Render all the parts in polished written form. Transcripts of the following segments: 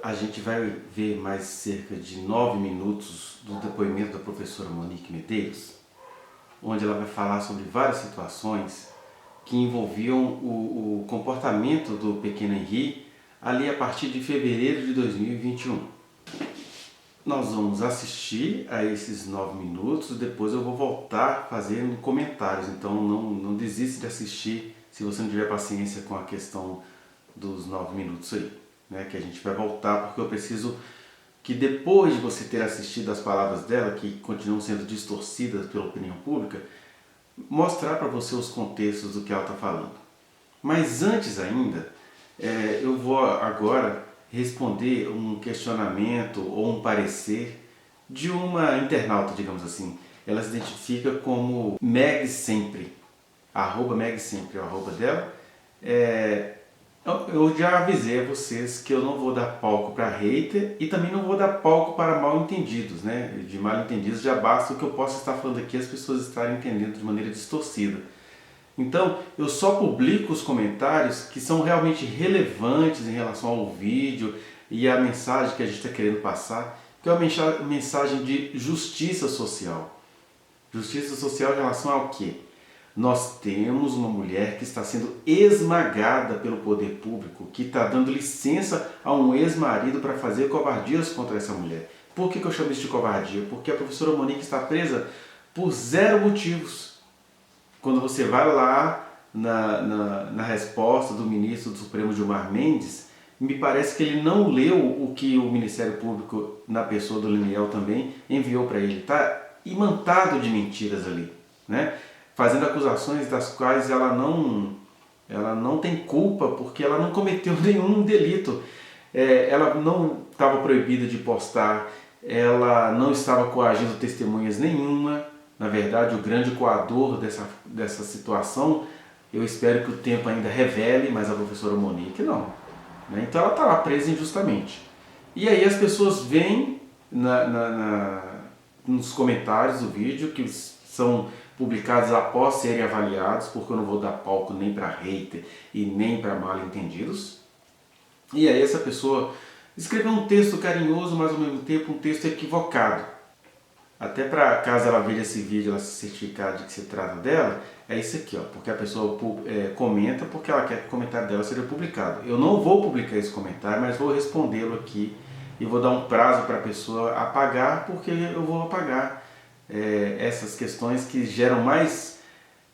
a gente vai ver mais cerca de 9 minutos do depoimento da professora Monique Medeiros, onde ela vai falar sobre várias situações que envolviam o comportamento do pequeno Henri ali a partir de fevereiro de 2021. Nós vamos assistir a esses 9 minutos, depois eu vou voltar fazendo comentários, então não desista de assistir se você não tiver paciência com a questão dos 9 minutos aí, né? Que a gente vai voltar, porque eu preciso que depois de você ter assistido as palavras dela, que continuam sendo distorcidas pela opinião pública, mostrar para você os contextos do que ela está falando. Mas antes ainda, eu vou agora responder um questionamento ou um parecer de uma internauta, digamos assim. Ela se identifica como Meg Sempre, Meg Sempre é o arroba dela. Eu já avisei a vocês que eu não vou dar palco para hater e também não vou dar palco para mal entendidos, né? De mal entendidos já basta o que eu posso estar falando aqui, as pessoas estarem entendendo de maneira distorcida. Então, eu só publico os comentários que são realmente relevantes em relação ao vídeo e à mensagem que a gente está querendo passar, que é uma mensagem de justiça social. Justiça social em relação ao quê? Nós temos uma mulher que está sendo esmagada pelo poder público, que está dando licença a um ex-marido para fazer covardias contra essa mulher. Por que eu chamo isso de covardia? Porque a professora Monique está presa por 0 motivos. Quando você vai lá na resposta do ministro do Supremo Gilmar Mendes, me parece que ele não leu o que o Ministério Público, na pessoa do Liniel também, enviou para ele. Está imantado de mentiras ali, né? Fazendo acusações das quais ela não tem culpa, porque ela não cometeu nenhum delito. Ela não estava proibida de postar, ela não estava coagindo testemunhas nenhuma. Na verdade, o grande coador dessa situação, eu espero que o tempo ainda revele, mas a professora Monique não. Né? Então ela está lá presa injustamente. E aí as pessoas veem nos comentários do vídeo, que são publicados após serem avaliados, porque eu não vou dar palco nem para hater e nem para mal entendidos. E aí essa pessoa escreveu um texto carinhoso, mas ao mesmo tempo um texto equivocado. Até para caso ela veja esse vídeo, ela se certificar de que se trata dela, é isso aqui, ó, porque a pessoa comenta porque ela quer que o comentário dela seja publicado. Eu não vou publicar esse comentário, mas vou respondê-lo aqui e vou dar um prazo para a pessoa apagar, porque eu vou apagar essas questões que geram mais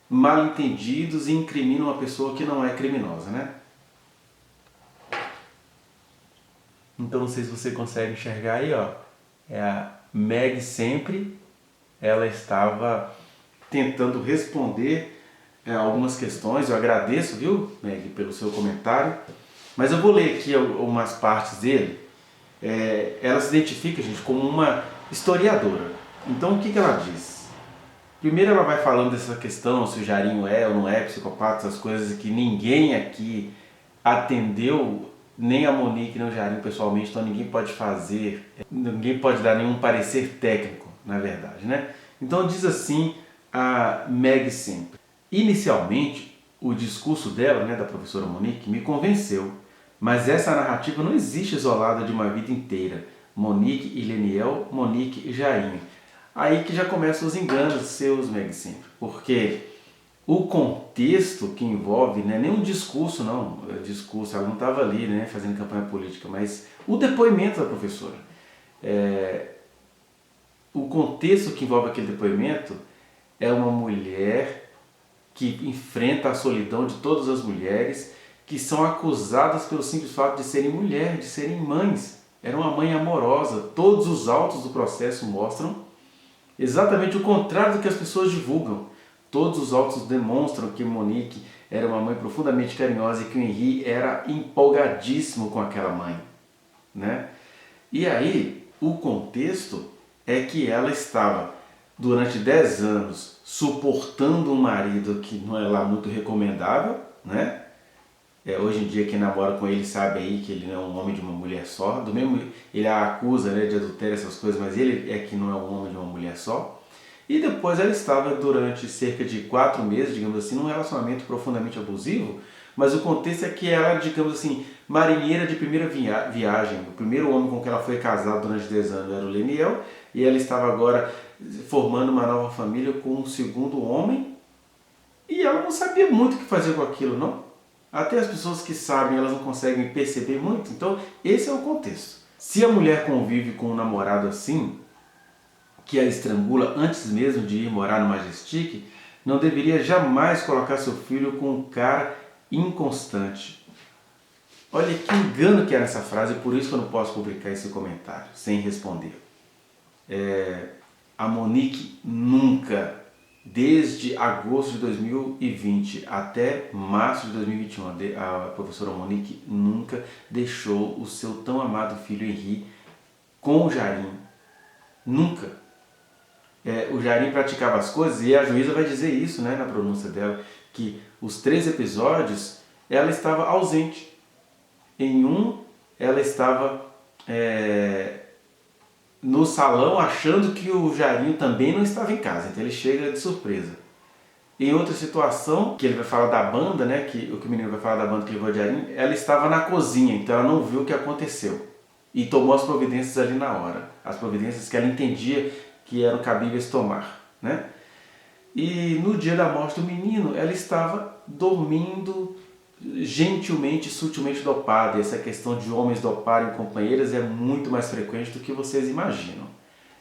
mal entendidos e incriminam uma pessoa que não é criminosa, né? Então não sei se você consegue enxergar aí, ó, é a Meg Sempre, ela estava tentando responder algumas questões. Eu agradeço, viu, Meg, pelo seu comentário, mas eu vou ler aqui algumas partes dele. Ela se identifica, gente, como uma historiadora. Então o que ela diz? Primeiro ela vai falando dessa questão, se o Jairinho é ou não é psicopata, essas coisas que ninguém aqui atendeu, nem a Monique, nem o Jairinho pessoalmente, então ninguém pode dar nenhum parecer técnico, na verdade, né? Então diz assim a Meg Sempre. Inicialmente, o discurso dela, né, da professora Monique, me convenceu, mas essa narrativa não existe isolada de uma vida inteira. Monique e Leniel, Monique e Jairinho. Aí que já começam os enganos seus, Meg Sempre, porque o contexto que envolve, não é nem um discurso, não. Discurso, ela não estava ali, né, fazendo campanha política, mas o depoimento da professora. O contexto que envolve aquele depoimento é uma mulher que enfrenta a solidão de todas as mulheres que são acusadas pelo simples fato de serem mulheres, de serem mães. Era uma mãe amorosa. Todos os autos do processo mostram exatamente o contrário do que as pessoas divulgam. Todos os autos demonstram que Monique era uma mãe profundamente carinhosa e que o Henri era empolgadíssimo com aquela mãe, né? E aí, o contexto é que ela estava, durante 10 anos, suportando um marido que não é lá muito recomendável, né? Hoje em dia quem namora com ele sabe aí que ele não é um homem de uma mulher só. Do mesmo, ele a acusa, né, de adultério, essas coisas, mas ele é que não é um homem de uma mulher só. E depois ela estava durante cerca de 4 meses, digamos assim, num relacionamento profundamente abusivo, mas o contexto é que ela, digamos assim, marinheira de primeira viagem. O primeiro homem com quem ela foi casada durante 10 anos era o Leniel, e ela estava agora formando uma nova família com um segundo homem, e ela não sabia muito o que fazer com aquilo, não. Até as pessoas que sabem, elas não conseguem perceber muito. Então, esse é o contexto. Se a mulher convive com um namorado assim, que a estrangula antes mesmo de ir morar no Majestic, não deveria jamais colocar seu filho com um cara inconstante. Olha que engano que é nessa frase, por isso que eu não posso publicar esse comentário sem responder. A Monique nunca, desde agosto de 2020 até março de 2021, a professora Monique nunca deixou o seu tão amado filho Henri com o Jarim. Nunca. O Jarim praticava as coisas, e a juíza vai dizer isso, né, na pronúncia dela, que os 3 episódios ela estava ausente. Em um, ela estava no salão achando que o Jarim também não estava em casa, então ele chega de surpresa. Em outra situação, que ele vai falar da banda, né, que o menino vai falar da banda que levou o Jarim, ela estava na cozinha, então ela não viu o que aconteceu. E tomou as providências ali na hora, as providências que ela entendia que eram cabíveis tomar, né? E no dia da morte do menino, ela estava dormindo gentilmente, sutilmente dopada. E essa questão de homens doparem companheiras é muito mais frequente do que vocês imaginam.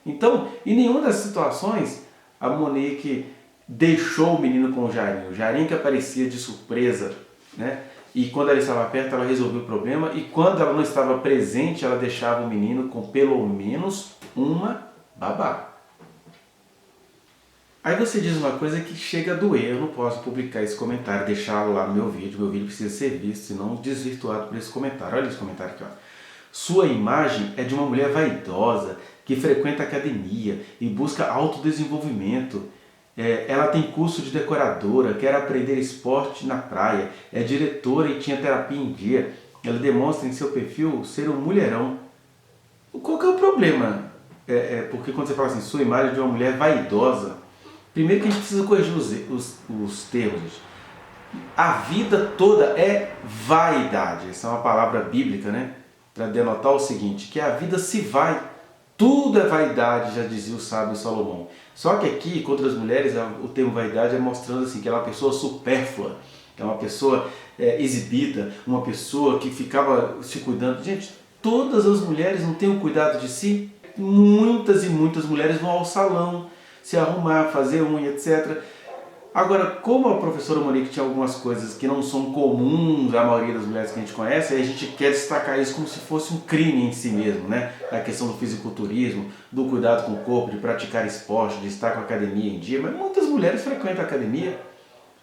Então, em nenhuma das situações, a Monique deixou o menino com o Jarim que aparecia de surpresa, né? E quando ela estava perto, ela resolveu o problema, e quando ela não estava presente, ela deixava o menino com pelo menos uma babá. Aí você diz uma coisa que chega a doer, eu não posso publicar esse comentário, deixá-lo lá no meu vídeo precisa ser visto, senão desvirtuado por esse comentário. Olha esse comentário aqui, ó. Sua imagem é de uma mulher vaidosa, que frequenta academia e busca autodesenvolvimento. Ela tem curso de decoradora, quer aprender esporte na praia, é diretora e tinha terapia em dia. Ela demonstra em seu perfil ser um mulherão. Qual que é o problema? Porque quando você fala assim, sua imagem é de uma mulher vaidosa, primeiro que a gente precisa corrigir os termos. A vida toda é vaidade. Essa é uma palavra bíblica, né? Para denotar o seguinte, que a vida se vai. Tudo é vaidade, já dizia o sábio Salomão. Só que aqui, contra as mulheres, o termo vaidade é mostrando assim, que ela é uma pessoa supérflua, que é uma pessoa exibida, uma pessoa que ficava se cuidando. Gente, todas as mulheres não têm o cuidado de si? Muitas e muitas mulheres vão ao salão, se arrumar, fazer unha, etc. Agora, como a professora Monique tinha algumas coisas que não são comuns à maioria das mulheres que a gente conhece, a gente quer destacar isso como se fosse um crime em si mesmo, né? A questão do fisiculturismo, do cuidado com o corpo, de praticar esporte, de estar com a academia em dia, mas muitas mulheres frequentam a academia.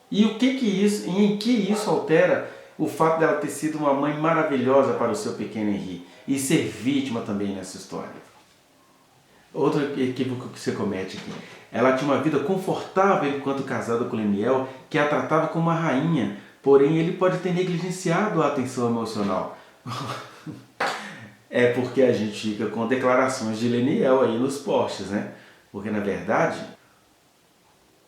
E em que isso altera o fato dela ter sido uma mãe maravilhosa para o seu pequeno Henri e ser vítima também nessa história? Outro equívoco que você comete aqui. Ela tinha uma vida confortável enquanto casada com Leniel, que a tratava como uma rainha, porém ele pode ter negligenciado a atenção emocional. É porque a gente fica com declarações de Leniel aí nos posts, né? Porque na verdade,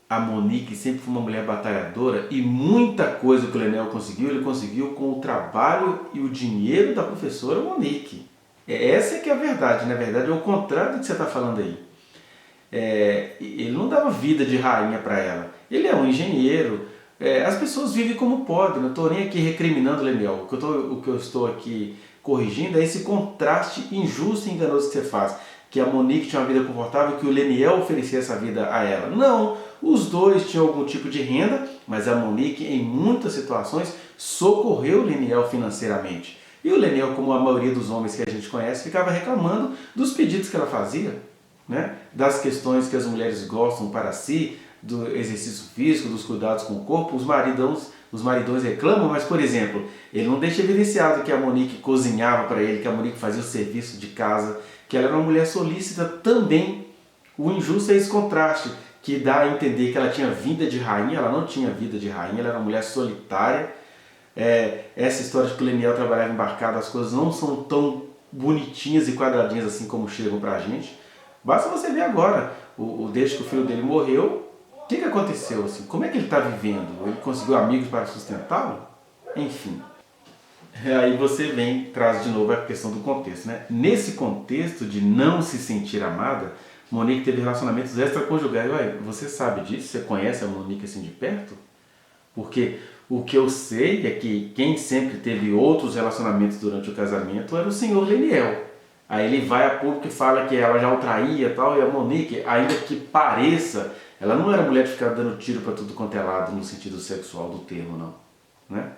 a Monique sempre foi uma mulher batalhadora e muita coisa que o Leniel conseguiu, ele conseguiu com o trabalho e o dinheiro da professora Monique. Essa é que é a verdade, na verdade é o contrário do que você está falando aí. Ele não dava vida de rainha para ela, ele é um engenheiro, as pessoas vivem como podem, não estou nem aqui recriminando o Leniel, o que eu estou aqui corrigindo é esse contraste injusto e enganoso que você faz, que a Monique tinha uma vida confortável, que o Leniel oferecia essa vida a ela. Não, os dois tinham algum tipo de renda, mas a Monique em muitas situações socorreu o Leniel financeiramente. E o Leniel, como a maioria dos homens que a gente conhece, ficava reclamando dos pedidos que ela fazia, né? Das questões que as mulheres gostam para si, do exercício físico, dos cuidados com o corpo. Os maridões reclamam, mas, por exemplo, ele não deixa evidenciado que a Monique cozinhava para ele, que a Monique fazia o serviço de casa, que ela era uma mulher solícita também. O injusto é esse contraste, que dá a entender que ela tinha vida de rainha. Ela não tinha vida de rainha, ela era uma mulher solitária. Essa história de que o Leniel trabalhava embarcado, as coisas não são tão bonitinhas e quadradinhas assim como chegam pra gente. Basta você ver agora, desde que o filho dele morreu, o que aconteceu? Assim? Como é que ele está vivendo? Ele conseguiu amigos para sustentá-lo? Enfim. Aí você vem, traz de novo a questão do contexto, né? Nesse contexto de não se sentir amada, Monique teve relacionamentos extraconjugais. Ué, você sabe disso? Você conhece a Monique assim de perto? Porque o que eu sei é que quem sempre teve outros relacionamentos durante o casamento era o senhor Leniel. Aí ele vai a público e fala que ela já o traía e tal, e a Monique, ainda que pareça, ela não era mulher de ficar dando tiro para tudo quanto é lado no sentido sexual do termo, não. Né?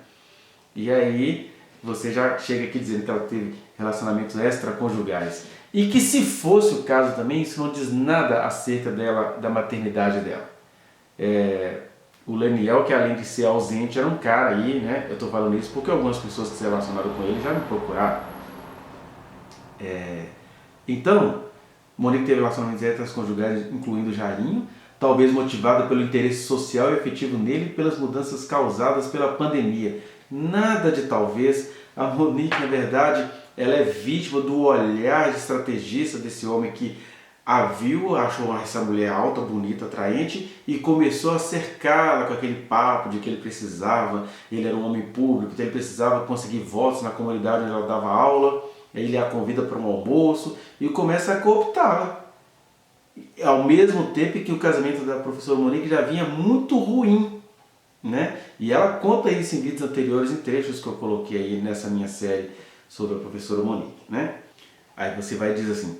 E aí você já chega aqui dizendo que ela teve relacionamentos extraconjugais. E que se fosse o caso também, isso não diz nada acerca dela, da maternidade dela. O Leniel, que além de ser ausente, era um cara aí, né? Eu estou falando isso porque algumas pessoas que se relacionaram com ele já me procuraram. Então, Monique teve relacionamentos extraconjugais, incluindo Jairinho, talvez motivada pelo interesse social e afetivo nele e pelas mudanças causadas pela pandemia. Nada de talvez. A Monique, na verdade, ela é vítima do olhar de estrategista desse homem que a viu, achou essa mulher alta, bonita, atraente e começou a cercá-la com aquele papo de que ele precisava, ele era um homem público, então ele precisava conseguir votos na comunidade onde ela dava aula, ele a convida para um almoço e começa a cooptá-la. Ao mesmo tempo que o casamento da professora Monique já vinha muito ruim, né? E ela conta isso em vídeos anteriores, em trechos que eu coloquei aí nessa minha série sobre a professora Monique, né? Aí você vai dizer assim: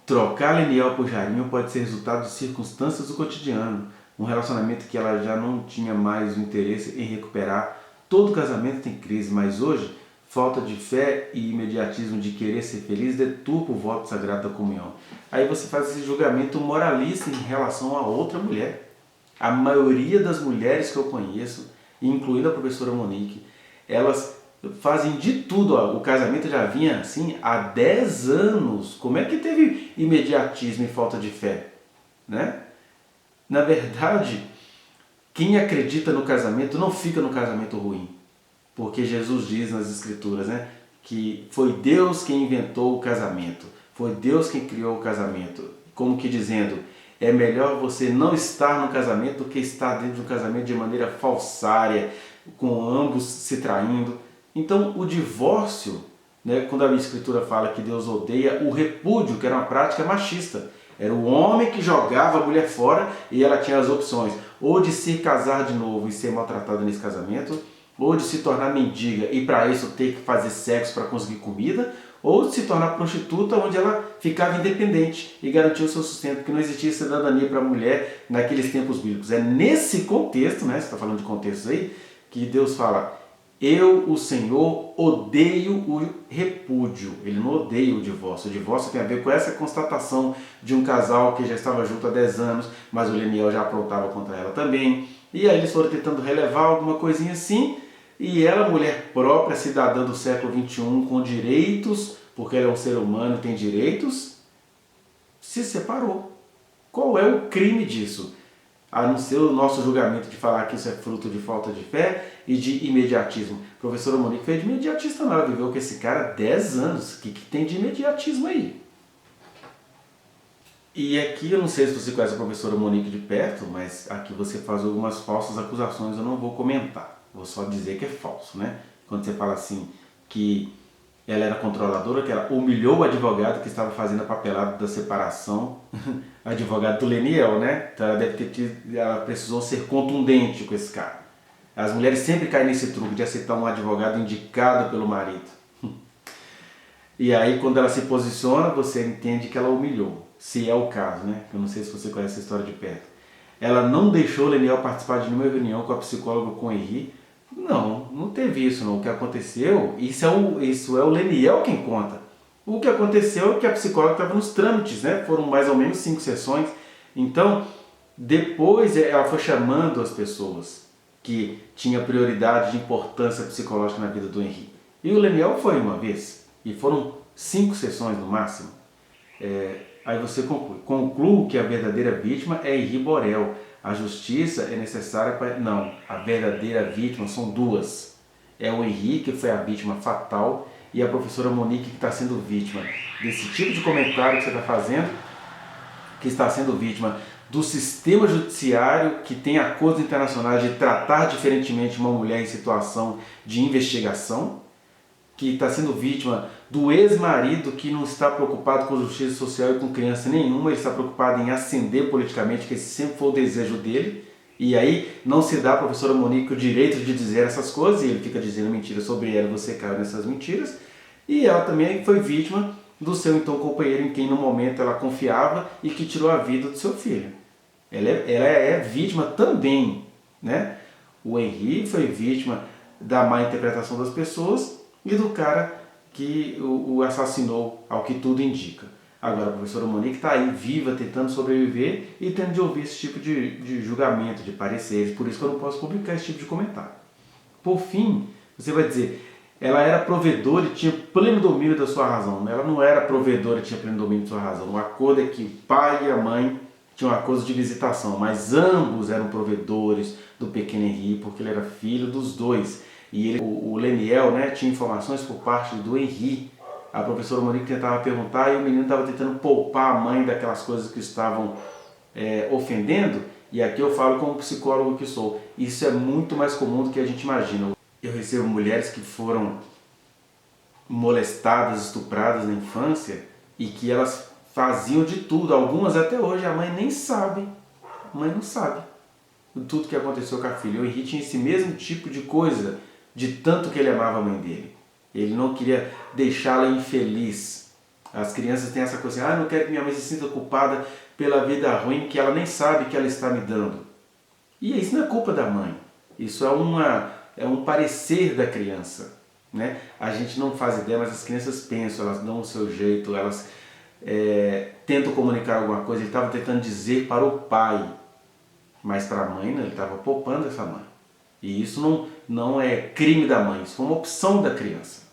trocar Leniel por Jairinho pode ser resultado de circunstâncias do cotidiano, um relacionamento que ela já não tinha mais o interesse em recuperar. Todo casamento tem crise, mas hoje falta de fé e imediatismo de querer ser feliz deturpa o voto sagrado da comunhão. Aí você faz esse julgamento moralista em relação a outra mulher. A maioria das mulheres que eu conheço, incluindo a professora Monique, elas fazem de tudo. Ó. O casamento já vinha assim há 10 anos. Como é que teve imediatismo e falta de fé? Né? Na verdade, quem acredita no casamento não fica no casamento ruim. Porque Jesus diz nas Escrituras, né, que foi Deus quem inventou o casamento. Foi Deus quem criou o casamento. Como que dizendo, é melhor você não estar no casamento do que estar dentro do casamento de maneira falsária, com ambos se traindo. Então, o divórcio, né, quando a Escritura fala que Deus odeia o repúdio, que era uma prática machista. Era o homem que jogava a mulher fora e ela tinha as opções, ou de se casar de novo e ser maltratada nesse casamento, ou de se tornar mendiga e para isso ter que fazer sexo para conseguir comida, ou de se tornar prostituta onde ela ficava independente e garantia o seu sustento, porque não existia cidadania para a mulher naqueles tempos bíblicos. É nesse contexto, né, você está falando de contextos aí, que Deus fala: eu, o Senhor, odeio o repúdio. Ele não odeia o divórcio. O divórcio tem a ver com essa constatação de um casal que já estava junto há 10 anos, mas o Leniel já aprontava contra ela também. E aí eles foram tentando relevar alguma coisinha assim, e ela, mulher própria, cidadã do século XXI, com direitos, porque ela é um ser humano e tem direitos, se separou. Qual é o crime disso? A não ser o nosso julgamento de falar que isso é fruto de falta de fé e de imediatismo. A professora Monique fez de imediatista não, ela viveu com esse cara há 10 anos. O que tem de imediatismo aí? E aqui, eu não sei se você conhece a professora Monique de perto, mas aqui você faz algumas falsas acusações, eu não vou comentar. Vou só dizer que é falso, né? Quando você fala assim, que ela era controladora, que ela humilhou o advogado que estava fazendo a papelada da separação, advogado do Leniel, né? Então ela deve ter tido, ela precisou ser contundente com esse cara. As mulheres sempre caem nesse truque de aceitar um advogado indicado pelo marido. E aí, quando ela se posiciona, você entende que ela humilhou, se é o caso, né? Eu não sei se você conhece essa história de perto. Ela não deixou o Leniel participar de nenhuma reunião com a psicóloga, com o Henri. Não teve isso não. O que aconteceu, isso é o Leniel quem conta. O que aconteceu é que a psicóloga estava nos trâmites, né? Foram mais ou menos 5 sessões. Então, depois ela foi chamando as pessoas que tinha prioridade de importância psicológica na vida do Henri. E o Leniel foi uma vez, e foram 5 sessões no máximo. Aí você conclui. Concluo que a verdadeira vítima é Henri Borel. A justiça é necessária para... Não, a verdadeira vítima são duas. É o Henri, que foi a vítima fatal, e a professora Monique, que está sendo vítima desse tipo de comentário que você está fazendo, que está sendo vítima do sistema judiciário que tem acordos internacionais de tratar diferentemente uma mulher em situação de investigação, que está sendo vítima do ex-marido que não está preocupado com justiça social e com criança nenhuma, ele está preocupado em ascender politicamente, que esse sempre foi o desejo dele, e aí não se dá à professora Monique o direito de dizer essas coisas, e ele fica dizendo mentiras sobre ela e você caiu nessas mentiras, e ela também foi vítima do seu então companheiro em quem no momento ela confiava e que tirou a vida do seu filho. Ela é vítima também, né? O Henri foi vítima da má interpretação das pessoas e do cara que o assassinou, ao que tudo indica. Agora a professora Monique está aí viva, tentando sobreviver e tendo de ouvir esse tipo de julgamento, de pareceres, por isso que eu não posso publicar esse tipo de comentário. Por fim, você vai dizer, ela era provedora e tinha pleno domínio da sua razão. Ela não era provedora e tinha pleno domínio da sua razão. O acordo é que o pai e a mãe tinham um acordo de visitação, mas ambos eram provedores do pequeno Henri, porque ele era filho dos dois. E ele, o Leniel, né, tinha informações por parte do Henri. A professora Monique tentava perguntar e o menino estava tentando poupar a mãe daquelas coisas que estavam ofendendo. E aqui eu falo como psicólogo que sou. Isso é muito mais comum do que a gente imagina. Eu recebo mulheres que foram molestadas, estupradas na infância e que elas faziam de tudo. Algumas até hoje a mãe nem sabe. A mãe não sabe tudo que aconteceu com a filha. O Henri tinha esse mesmo tipo de coisa, de tanto que ele amava a mãe dele. Ele não queria deixá-la infeliz. As crianças têm essa coisa assim, não quero que minha mãe se sinta culpada pela vida ruim que ela nem sabe que ela está me dando. E isso não é culpa da mãe. Isso é um parecer da criança. Né? A gente não faz ideia, mas as crianças pensam, elas dão o seu jeito, elas tentam comunicar alguma coisa. Ele estava tentando dizer para o pai, mas para a mãe, né, ele estava poupando essa mãe. E isso não é crime da mãe, isso foi uma opção da criança.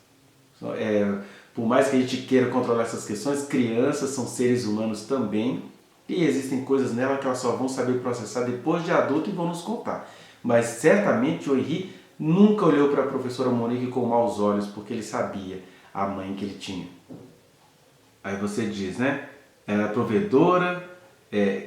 Por mais que a gente queira controlar essas questões, crianças são seres humanos também e existem coisas nela que elas só vão saber processar depois de adulto e vão nos contar. Mas certamente o Henri nunca olhou para a professora Monique com maus olhos, porque ele sabia a mãe que ele tinha. Aí você diz, né? Ela era provedora,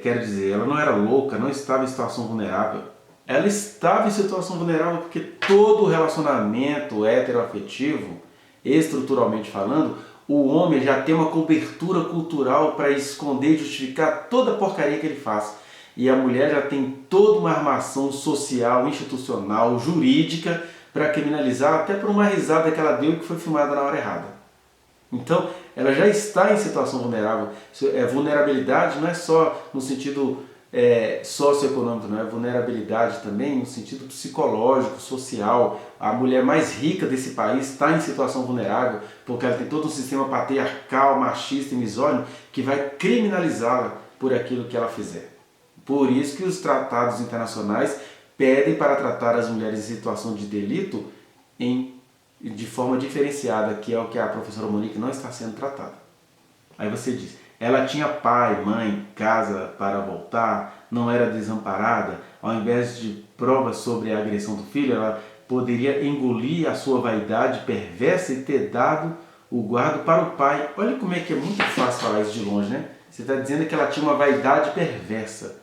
quero dizer, ela não era louca, não estava em situação vulnerável. Ela estava em situação vulnerável porque todo relacionamento heteroafetivo, estruturalmente falando, o homem já tem uma cobertura cultural para esconder e justificar toda a porcaria que ele faz. E a mulher já tem toda uma armação social, institucional, jurídica para criminalizar até por uma risada que ela deu e que foi filmada na hora errada. Então, ela já está em situação vulnerável. Vulnerabilidade não é só no sentido socioeconômico, não é vulnerabilidade também no sentido psicológico, social. A mulher mais rica desse país está em situação vulnerável porque ela tem todo um sistema patriarcal, machista e misógino que vai criminalizá-la por aquilo que ela fizer. Por isso que os tratados internacionais pedem para tratar as mulheres em situação de delito de forma diferenciada, que é o que a professora Monique não está sendo tratada. Aí você diz, ela tinha pai, mãe, casa para voltar, não era desamparada, ao invés de provas sobre a agressão do filho, ela poderia engolir a sua vaidade perversa e ter dado o guardo para o pai. Olha como é que é muito fácil falar isso de longe, né? Você está dizendo que ela tinha uma vaidade perversa.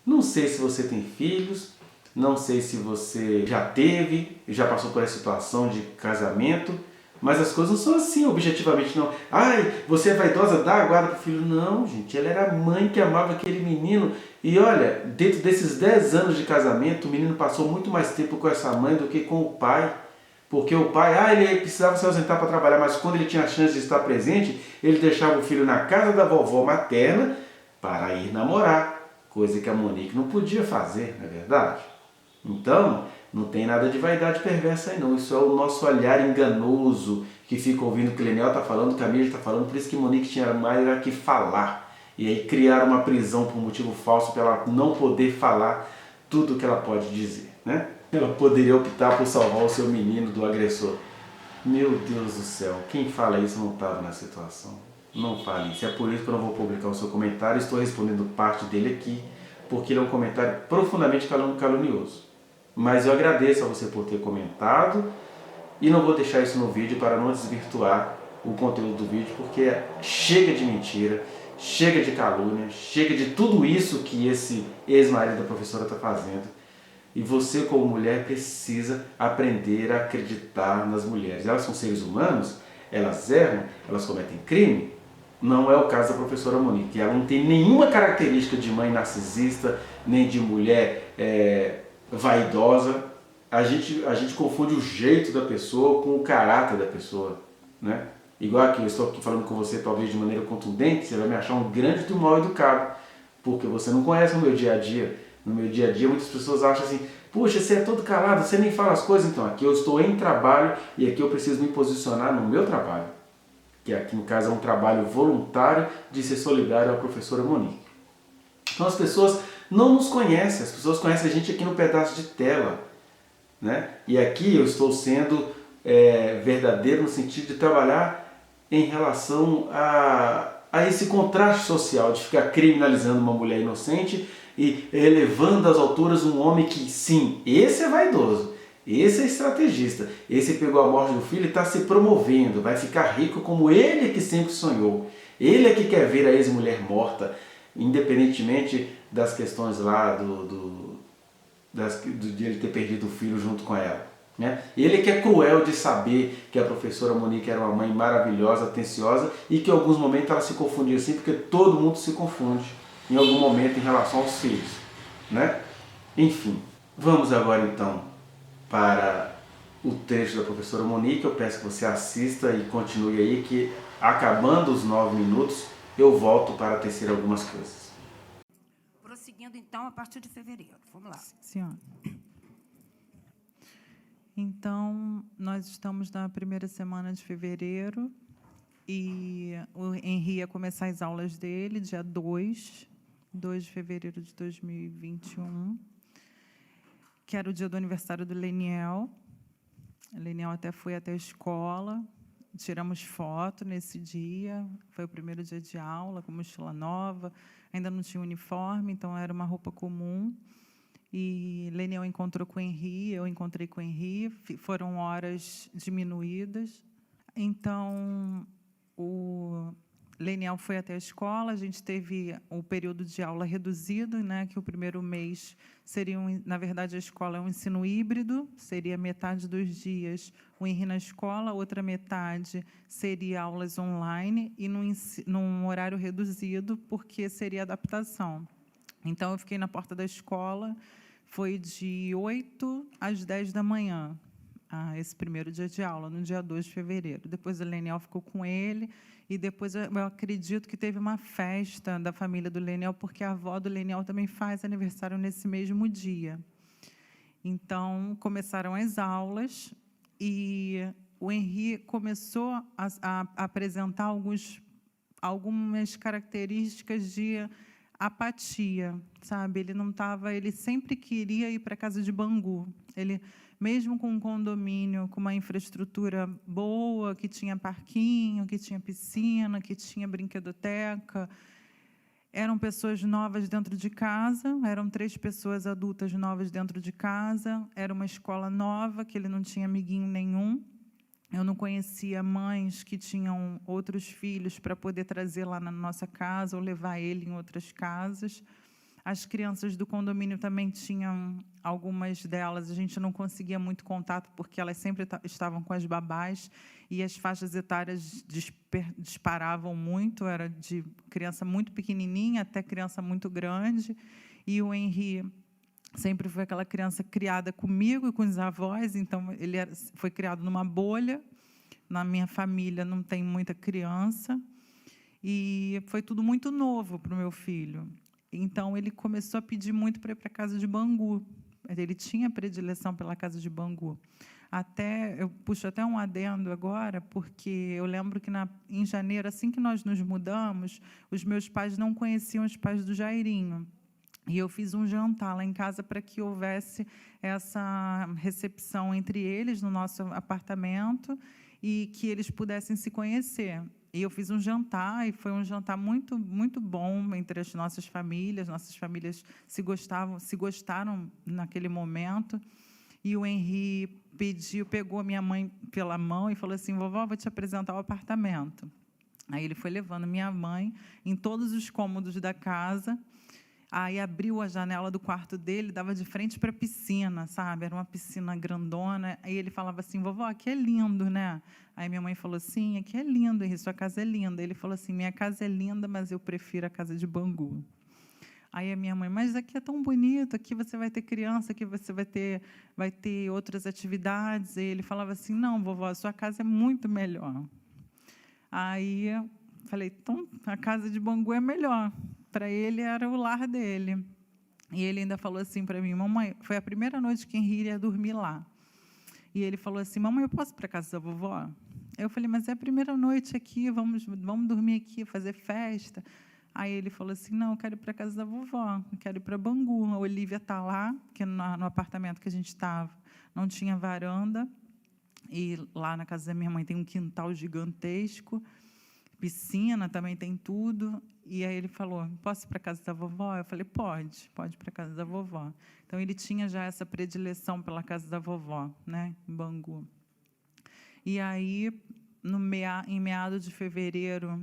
Não sei se você tem filhos, não sei se você já teve, já passou por essa situação de casamento, mas as coisas não são assim, objetivamente não. Ai, você é vaidosa, dá a guarda para o filho. Não, gente, ela era a mãe que amava aquele menino. E olha, dentro desses 10 anos de casamento, o menino passou muito mais tempo com essa mãe do que com o pai. Porque o pai, ele precisava se ausentar para trabalhar, mas quando ele tinha a chance de estar presente, ele deixava o filho na casa da vovó materna para ir namorar. Coisa que a Monique não podia fazer, não é verdade? Então, não tem nada de vaidade perversa aí não. Isso é o nosso olhar enganoso que fica ouvindo o que o Leniel está falando, o que a Mídia está falando, por isso que Monique tinha mais que falar. E aí criaram uma prisão por um motivo falso para ela não poder falar tudo o que ela pode dizer, né? Ela poderia optar por salvar o seu menino do agressor. Meu Deus do céu, quem fala isso não estava na situação. Não fale isso. É por isso que eu não vou publicar o seu comentário. Estou respondendo parte dele aqui, porque ele é um comentário profundamente calunioso. Mas eu agradeço a você por ter comentado e não vou deixar isso no vídeo para não desvirtuar o conteúdo do vídeo, porque chega de mentira, chega de calúnia, chega de tudo isso que esse ex-marido da professora está fazendo. E você, como mulher, precisa aprender a acreditar nas mulheres. Elas são seres humanos, elas erram, elas cometem crime. Não é o caso da professora Monique. Ela não tem nenhuma característica de mãe narcisista, nem de mulher vaidosa. A gente confunde o jeito da pessoa com o caráter da pessoa, né? Igual aqui, eu estou aqui falando com você talvez de maneira contundente, você vai me achar um grande do mal educado, porque você não conhece o meu dia a dia. No meu dia a dia, muitas pessoas acham assim, puxa, você é todo calado, você nem fala as coisas. Então, aqui eu estou em trabalho e aqui eu preciso me posicionar no meu trabalho, que aqui no caso é um trabalho voluntário de ser solidário à professora Monique. Então as pessoas não nos conhecem, as pessoas conhecem a gente aqui no pedaço de tela, né? E aqui eu estou sendo verdadeiro no sentido de trabalhar em relação a esse contraste social de ficar criminalizando uma mulher inocente e elevando às alturas um homem que, sim, esse é vaidoso, esse é estrategista, esse pegou a morte do filho e está se promovendo, vai ficar rico como ele que sempre sonhou. Ele é que quer ver a ex-mulher morta, independentemente das questões lá de ele ter perdido o filho junto com ela. Né? Ele que é cruel de saber que a professora Monique era uma mãe maravilhosa, atenciosa e que em alguns momentos ela se confundia assim, porque todo mundo se confunde em algum momento em relação aos filhos. Né? Enfim, vamos agora então para o trecho da professora Monique. Eu peço que você assista e continue aí, que acabando os 9 minutos eu volto para tecer algumas coisas. Prosseguindo então a partir de fevereiro. Vamos lá. Senhora. Então, nós estamos na primeira semana de fevereiro e o Henri ia começar as aulas dele dia 2 de fevereiro de 2021, que era o dia do aniversário do Leniel. O Leniel até foi até a escola, tiramos foto nesse dia, foi o primeiro dia de aula, com mochila nova, ainda não tinha uniforme, então era uma roupa comum. E Leniel encontrou com o Henri, eu encontrei com o Henri, foram horas diminuídas. Então, o Leniel foi até a escola, a gente teve o período de aula reduzido, né, que o primeiro mês seria, na verdade, a escola é um ensino híbrido, seria metade dos dias o Henri na escola, outra metade seria aulas online e num horário reduzido, porque seria adaptação. Então, eu fiquei na porta da escola, foi de 8 às 10 da manhã, esse primeiro dia de aula, no dia 2 de fevereiro. Depois, o Leniel ficou com ele, e depois eu acredito que teve uma festa da família do Leniel, porque a avó do Leniel também faz aniversário nesse mesmo dia. Então, começaram as aulas, e o Henri começou a apresentar algumas características de apatia, sabe? Ele sempre queria ir para a casa de Bangu. Ele, mesmo com um condomínio, com uma infraestrutura boa, que tinha parquinho, que tinha piscina, que tinha brinquedoteca, eram pessoas novas dentro de casa, eram 3 pessoas adultas novas dentro de casa, era uma escola nova, que ele não tinha amiguinho nenhum. Eu não conhecia mães que tinham outros filhos para poder trazer lá na nossa casa ou levar ele em outras casas. As crianças do condomínio também tinham, algumas delas, a gente não conseguia muito contato, porque elas sempre estavam com as babás, e as faixas etárias disparavam muito, era de criança muito pequenininha até criança muito grande, e o Henri sempre foi aquela criança criada comigo e com os avós, então ele foi criado numa bolha. Na minha família não tem muita criança, e foi tudo muito novo para o meu filho. Então, ele começou a pedir muito para ir para a casa de Bangu. Ele tinha predileção pela casa de Bangu. Eu puxo até um adendo agora, porque eu lembro que em janeiro, assim que nós nos mudamos, os meus pais não conheciam os pais do Jairinho. E eu fiz um jantar lá em casa para que houvesse essa recepção entre eles no nosso apartamento e que eles pudessem se conhecer. E eu fiz um jantar, e foi um jantar muito, muito bom entre as nossas famílias se gostaram naquele momento. E o Henri pegou a minha mãe pela mão e falou assim: vovó, vou te apresentar o apartamento. Aí ele foi levando minha mãe em todos os cômodos da casa. Aí abriu a janela do quarto dele, dava de frente para a piscina, sabe? Era uma piscina grandona. Aí ele falava assim, vovó, aqui é lindo, né? Aí minha mãe falou assim, aqui é lindo, Henri, sua casa é linda. Ele falou assim, minha casa é linda, mas eu prefiro a casa de Bangu. Aí a minha mãe, mas aqui é tão bonito, aqui você vai ter criança, aqui você vai ter outras atividades. E ele falava assim, não, vovó, sua casa é muito melhor. Aí eu falei, então a casa de Bangu é melhor. Para ele era o lar dele. E ele ainda falou assim para mim, mamãe, foi a primeira noite que Henri ia dormir lá. E ele falou assim, mamãe, eu posso ir para a casa da vovó? Eu falei, mas é a primeira noite aqui, vamos dormir aqui, fazer festa. Aí ele falou assim, não, eu quero ir para a casa da vovó, eu quero ir para Bangu. A Olívia está lá, porque no apartamento que a gente estava não tinha varanda. E lá na casa da minha mãe tem um quintal gigantesco, piscina, também tem tudo. E aí ele falou, posso ir para a casa da vovó? Eu falei, pode ir para a casa da vovó. Então, ele tinha já essa predileção pela casa da vovó, né, em Bangu. E aí, em meados de fevereiro,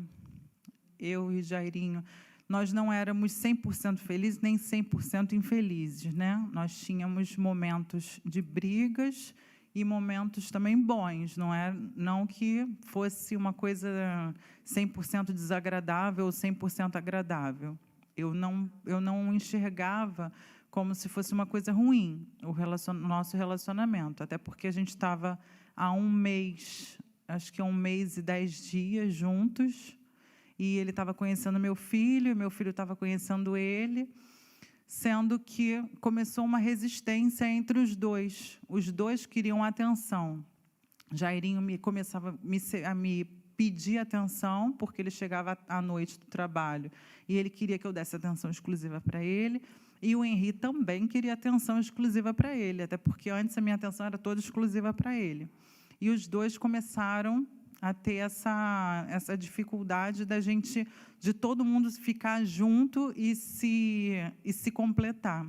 eu e Jairinho, nós não éramos 100% felizes, nem 100% infelizes, né? Nós tínhamos momentos de brigas e momentos também bons, não que fosse uma coisa 100% desagradável ou 100% agradável. Eu não enxergava como se fosse uma coisa ruim o nosso relacionamento, até porque a gente estava há um mês, acho que 1 mês e 10 dias juntos, e ele estava conhecendo meu filho estava conhecendo ele, sendo que começou uma resistência entre os dois. Os dois queriam atenção. Jairinho começava a me pedir atenção, porque ele chegava à noite do trabalho, e ele queria que eu desse atenção exclusiva para ele, e o Henri também queria atenção exclusiva para ele, até porque antes a minha atenção era toda exclusiva para ele. E os dois começaram a ter essa dificuldade de todo mundo ficar junto e se completar.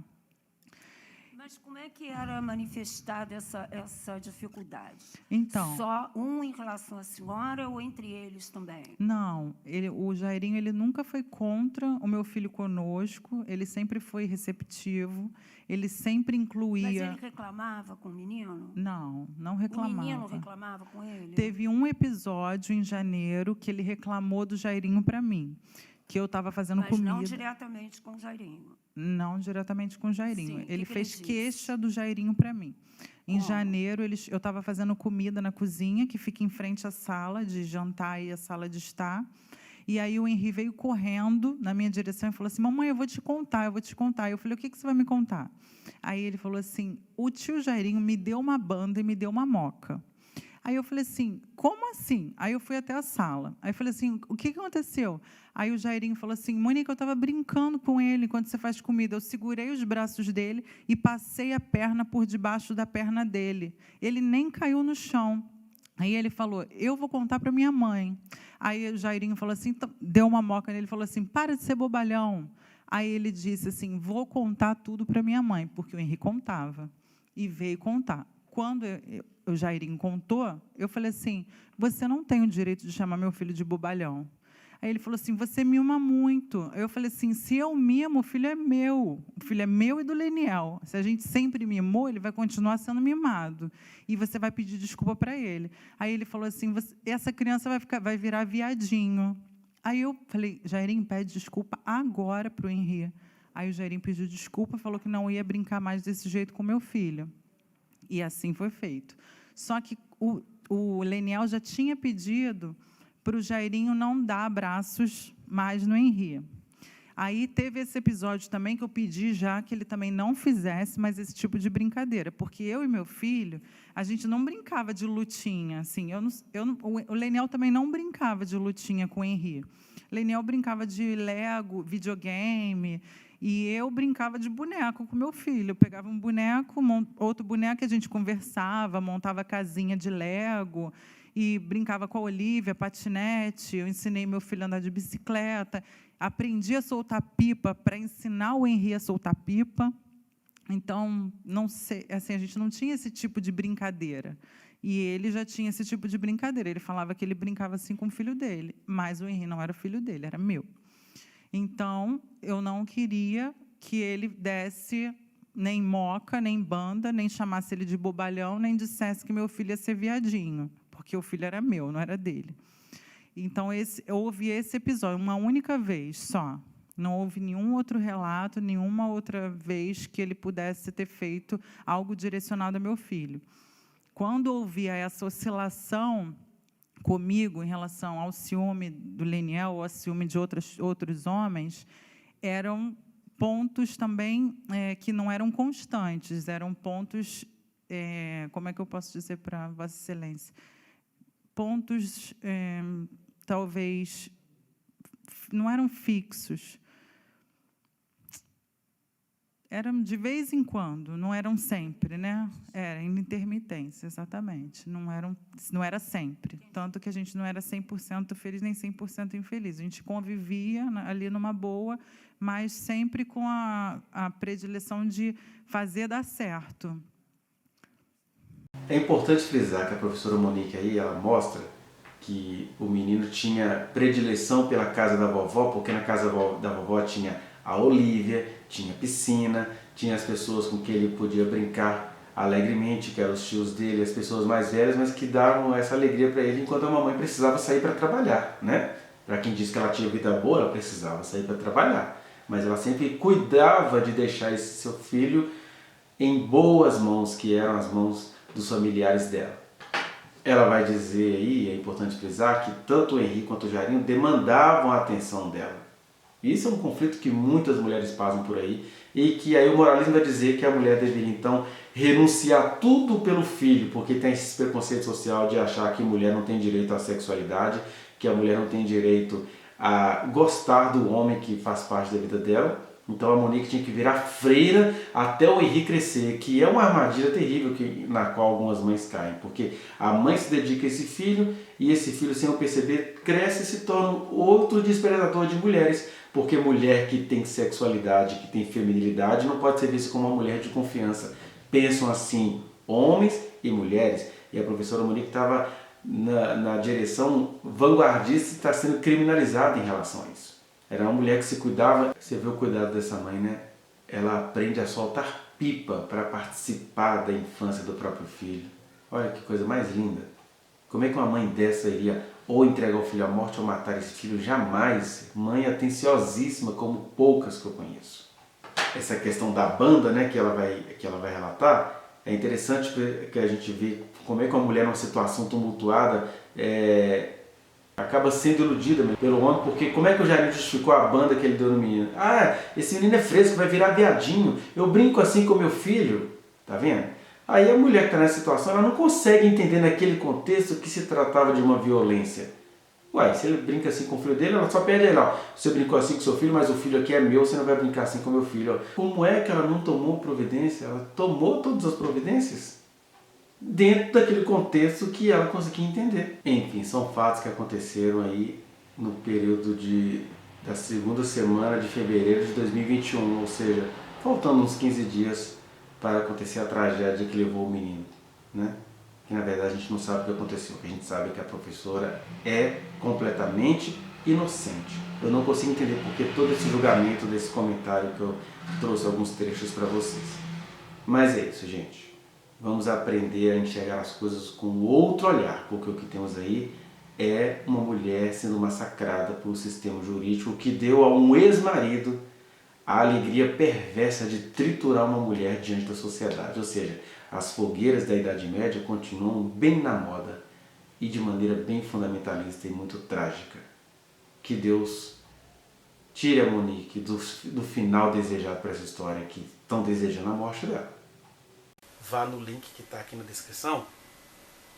Mas como é que era manifestada essa dificuldade? Então, só em relação à senhora ou entre eles também? Não, o Jairinho ele nunca foi contra o meu filho conosco, ele sempre foi receptivo, ele sempre incluía... Mas ele reclamava com o menino? Não reclamava. O menino reclamava com ele? Teve um episódio em janeiro que ele reclamou do Jairinho para mim, que eu estava fazendo comida. Mas não diretamente com o Jairinho? Não diretamente com o Jairinho. Sim, ele fez ele queixa do Jairinho para mim. Em janeiro, eu estava fazendo comida na cozinha, que fica em frente à sala de jantar e à sala de estar. E aí o Henri veio correndo na minha direção e falou assim, mamãe, eu vou te contar. Eu falei, o que você vai me contar? Aí ele falou assim, o tio Jairinho me deu uma banda e me deu uma moca. Aí eu falei assim, como assim? Aí eu fui até a sala. Aí eu falei assim, o que aconteceu? Aí o Jairinho falou assim, Mônica, eu estava brincando com ele enquanto você faz comida. Eu segurei os braços dele e passei a perna por debaixo da perna dele. Ele nem caiu no chão. Aí ele falou, eu vou contar para minha mãe. Aí o Jairinho falou assim, deu uma moca nele, falou assim, para de ser bobalhão. Aí ele disse assim, vou contar tudo para minha mãe, porque o Henri contava. E veio contar. Quando o Jairinho contou, eu falei assim, você não tem o direito de chamar meu filho de bobalhão. Aí ele falou assim, você mima muito. Eu falei assim, se eu mimo, o filho é meu. O filho é meu e do Leniel. Se a gente sempre mimou, ele vai continuar sendo mimado. E você vai pedir desculpa para ele. Aí ele falou assim, essa criança vai virar viadinho. Aí eu falei, Jairinho, pede desculpa agora para o Henri. Aí o Jairinho pediu desculpa, falou que não ia brincar mais desse jeito com meu filho. E assim foi feito. Só que o Leniel já tinha pedido para o Jairinho não dar abraços mais no Henri. Aí teve esse episódio também que eu pedi já que ele também não fizesse mais esse tipo de brincadeira, porque eu e meu filho, a gente não brincava de lutinha. Assim, o Leniel também não brincava de lutinha com o Henri. O Leniel brincava de Lego, videogame, e eu brincava de boneco com meu filho. Eu pegava um boneco, outro boneco, a gente conversava, montava casinha de Lego, e brincava com a Olívia, patinete. Eu ensinei meu filho a andar de bicicleta, aprendi a soltar pipa para ensinar o Henri a soltar pipa. Então, não sei, assim, a gente não tinha esse tipo de brincadeira. E ele já tinha esse tipo de brincadeira. Ele falava que ele brincava assim com o filho dele, mas o Henri não era o filho dele, era meu. Então, eu não queria que ele desse nem moca, nem banda, nem chamasse ele de bobalhão, nem dissesse que meu filho ia ser viadinho, porque o filho era meu, não era dele. Então, eu ouvi esse episódio uma única vez só. Não houve nenhum outro relato, nenhuma outra vez que ele pudesse ter feito algo direcionado ao meu filho. Quando ouvia essa oscilação comigo em relação ao ciúme do Leniel ou ao ciúme de outros homens, eram pontos também que não eram constantes, eram pontos, como é que eu posso dizer para Vossa Excelência? Pontos, talvez, não eram fixos. Eram de vez em quando, não eram sempre, né? Era em intermitência, exatamente. Não era sempre. Tanto que a gente não era 100% feliz nem 100% infeliz. A gente convivia ali numa boa, mas sempre com a predileção de fazer dar certo. É importante frisar que a professora Monique aí, ela mostra que o menino tinha predileção pela casa da vovó, porque na casa da vovó tinha a Olívia, tinha piscina, tinha as pessoas com quem ele podia brincar alegremente, que eram os tios dele, as pessoas mais velhas, mas que davam essa alegria para ele enquanto a mamãe precisava sair para trabalhar, né? Para quem disse que ela tinha vida boa, ela precisava sair para trabalhar, mas ela sempre cuidava de deixar esse seu filho em boas mãos, que eram as mãos dos familiares dela. Ela vai dizer aí, é importante frisar, que tanto o Henrique quanto o Jairinho demandavam a atenção dela. Isso é um conflito que muitas mulheres passam por aí e que aí o moralismo vai dizer que a mulher deveria, então, renunciar tudo pelo filho, porque tem esse preconceito social de achar que mulher não tem direito à sexualidade, que a mulher não tem direito a gostar do homem que faz parte da vida dela. Então a Monique tinha que virar freira até o Henrique crescer, que é uma armadilha terrível na qual algumas mães caem, porque a mãe se dedica a esse filho e esse filho, sem eu perceber, cresce e se torna outro despredator de mulheres, porque mulher que tem sexualidade, que tem feminilidade, não pode ser vista como uma mulher de confiança. Pensam assim homens e mulheres, e a professora Monique estava na direção vanguardista e está sendo criminalizada em relação a isso. Era uma mulher que se cuidava. Você vê o cuidado dessa mãe, né? Ela aprende a soltar pipa para participar da infância do próprio filho. Olha que coisa mais linda. Como é que uma mãe dessa iria ou entregar o filho à morte ou matar esse filho? Jamais. Mãe atenciosíssima como poucas que eu conheço. Essa questão da banda, né, que ela vai relatar, é interessante que a gente vê como é que uma mulher numa situação tumultuada acaba sendo iludida pelo homem, porque como é que o Jairinho justificou a banda que ele deu no menino? Ah, esse menino é fresco, vai virar viadinho, eu brinco assim com meu filho, tá vendo? Aí a mulher que está nessa situação, ela não consegue entender naquele contexto que se tratava de uma violência. Uai, se ele brinca assim com o filho dele, ela só perde ele lá. Você brincou assim com seu filho, mas o filho aqui é meu, você não vai brincar assim com meu filho. Como é que ela não tomou providência? Ela tomou todas as providências dentro daquele contexto que ela conseguia entender. Enfim, são fatos que aconteceram aí no período da segunda semana de fevereiro de 2021, ou seja, faltando uns 15 dias para acontecer a tragédia que levou o menino, né? Que na verdade a gente não sabe o que aconteceu, o que a gente sabe é que a professora é completamente inocente. Eu não consigo entender porque todo esse julgamento desse comentário que eu trouxe alguns trechos para vocês. Mas é isso, gente. Vamos aprender a enxergar as coisas com outro olhar, porque o que temos aí é uma mulher sendo massacrada pelo sistema jurídico que deu a um ex-marido a alegria perversa de triturar uma mulher diante da sociedade. Ou seja, as fogueiras da Idade Média continuam bem na moda e de maneira bem fundamentalista e muito trágica. Que Deus tire a Monique do final desejado para essa história, que estão desejando a morte dela. Vá no link que está aqui na descrição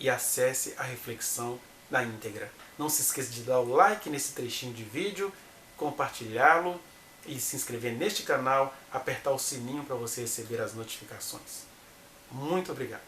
e acesse a reflexão na íntegra. Não se esqueça de dar o like nesse trechinho de vídeo, compartilhá-lo e se inscrever neste canal, apertar o sininho para você receber as notificações. Muito obrigado.